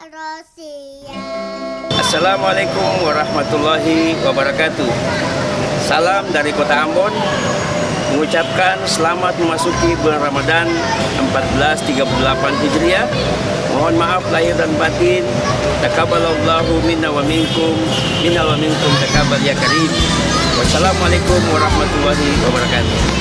Rosia. Assalamualaikum warahmatullahi wabarakatuh. Salam dari Kota Ambon, mengucapkan selamat memasuki bulan Ramadan 1438 Hijriah. Mohon maaf lahir dan batin. Taqabbalallahu minna wa minkum, taqabbal ya karim. Wassalamualaikum warahmatullahi wabarakatuh.